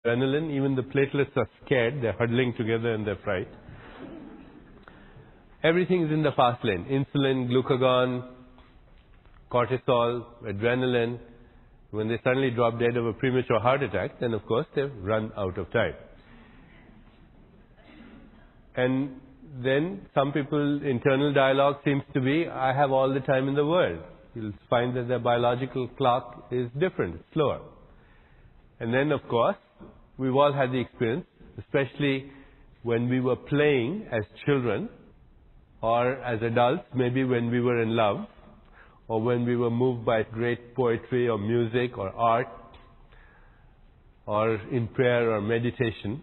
adrenaline, even the platelets are scared, they're huddling together in their fright. Everything is in the fast lane. Insulin, glucagon, cortisol, adrenaline. When they suddenly drop dead of a premature heart attack, then of course they've run out of time. And then some people's internal dialogue seems to be, I have all the time in the world. You'll find that their biological clock is different, slower. And then of course, we've all had the experience, especially when we were playing as children or as adults, maybe when we were in love or when we were moved by great poetry or music or art or in prayer or meditation,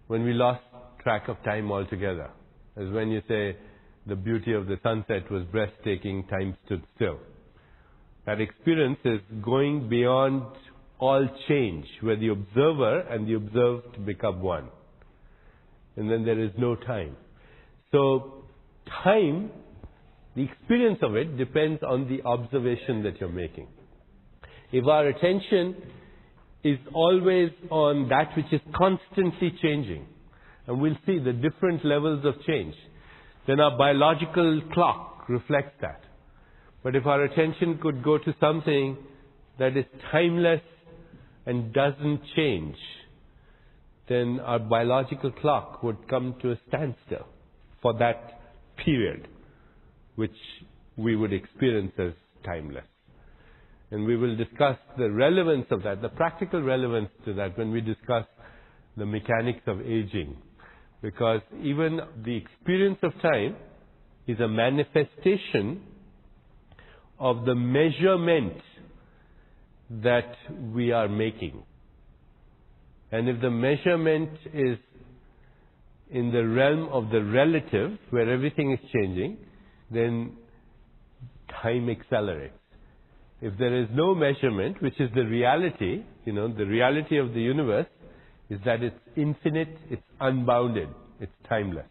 when we lost track of time altogether. As when you say the beauty of the sunset was breathtaking, time stood still. That experience is going beyond all change, where the observer and the observed become one. And then there is no time. So time, the experience of it depends on the observation that you're making. If our attention is always on that which is constantly changing, and we'll see the different levels of change, then our biological clock reflects that. But if our attention could go to something that is timeless and doesn't change, then our biological clock would come to a standstill for that period, which we would experience as timeless. And we will discuss the relevance of that, the practical relevance to that, when we discuss the mechanics of aging. Because even the experience of time is a manifestation of the measurement that we are making. And if the measurement is in the realm of the relative, where everything is changing, then time accelerates. If there is no measurement, which is the reality, the reality of the universe is that it's infinite, it's unbounded, it's timeless.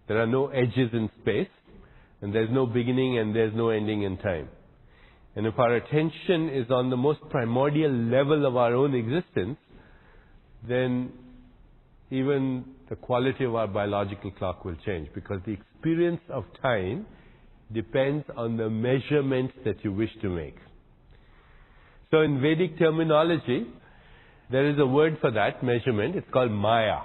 There are no edges in space, and there's no beginning and there's no ending in time. And if our attention is on the most primordial level of our own existence, then even the quality of our biological clock will change, because the experience of time depends on the measurement that you wish to make. So in Vedic terminology, there is a word for that measurement. It's called Maya.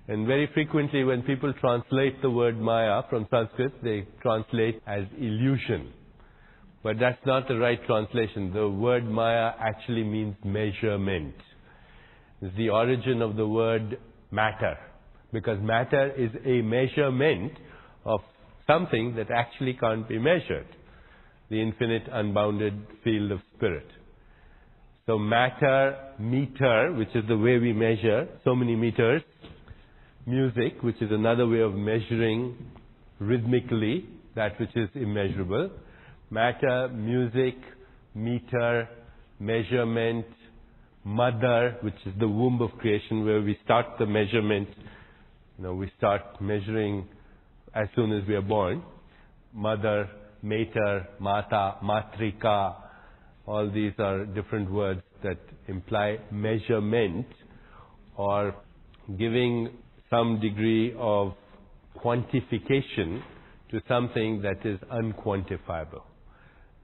And very frequently when people translate the word Maya from Sanskrit, they translate as illusion. But that's not the right translation. The word Maya actually means measurement. It's the origin of the word matter. Because matter is a measurement of something that actually can't be measured. The infinite, unbounded field of spirit. So matter, meter, which is the way we measure, so many meters. Music, which is another way of measuring rhythmically that which is immeasurable. Matter, music, meter, measurement, mother, which is the womb of creation, where we start the measurement. We start measuring as soon as we are born. Mother, mater, mata, matrika, all these are different words that imply measurement or giving some degree of quantification to something that is unquantifiable.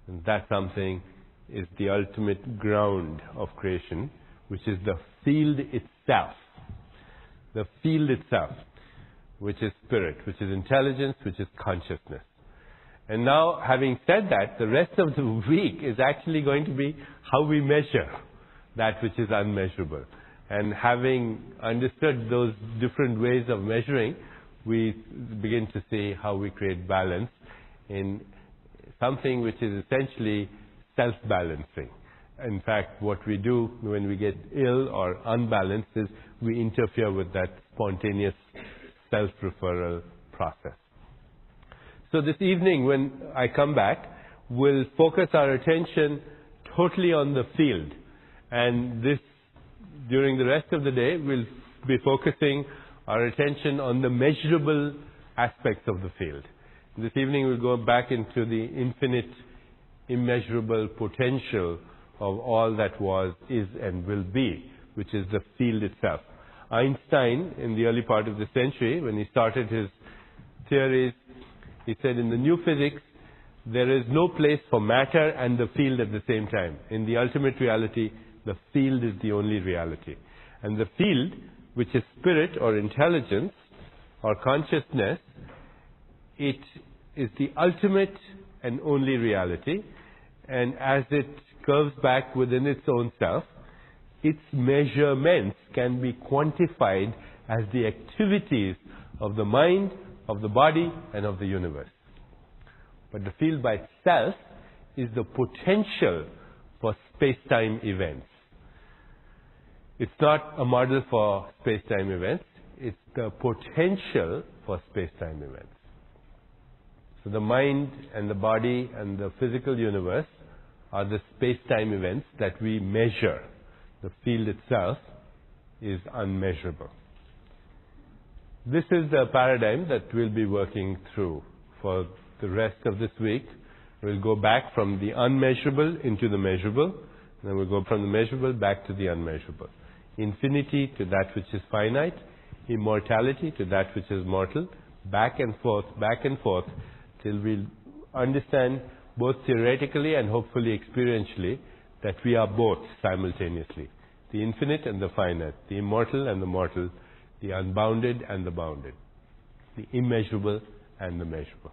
And that something is the ultimate ground of creation, which is the field itself. The field itself, which is spirit, which is intelligence, which is consciousness. And now, having said that, the rest of the week is actually going to be how we measure that which is unmeasurable. And having understood those different ways of measuring, we begin to see how we create balance in something which is essentially self-balancing. In fact, what we do when we get ill or unbalanced is we interfere with that spontaneous self-referral process. So this evening when I come back, we'll focus our attention totally on the field. And during the rest of the day, we'll be focusing our attention on the measurable aspects of the field. This evening we'll go back into the infinite, immeasurable potential of all that was, is, and will be, which is the field itself. Einstein, in the early part of the century, when he started his theories, he said in the new physics, there is no place for matter and the field at the same time. In the ultimate reality, the field is the only reality. And the field, which is spirit or intelligence or consciousness, it is the ultimate and only reality. And as it curves back within its own self, its measurements can be quantified as the activities of the mind, of the body, and of the universe. But the field by itself is the potential for space-time events. It's not a model for space-time events. It's the potential for space-time events. So the mind and the body and the physical universe are the space-time events that we measure. The field itself is unmeasurable. This is the paradigm that we'll be working through for the rest of this week. We'll go back from the unmeasurable into the measurable. Then we'll go from the measurable back to the unmeasurable. Infinity to that which is finite. Immortality to that which is mortal. Back and forth, till we understand both theoretically and hopefully experientially that we are both simultaneously. The infinite and the finite. The immortal and the mortal. The unbounded and the bounded. The immeasurable and the measurable.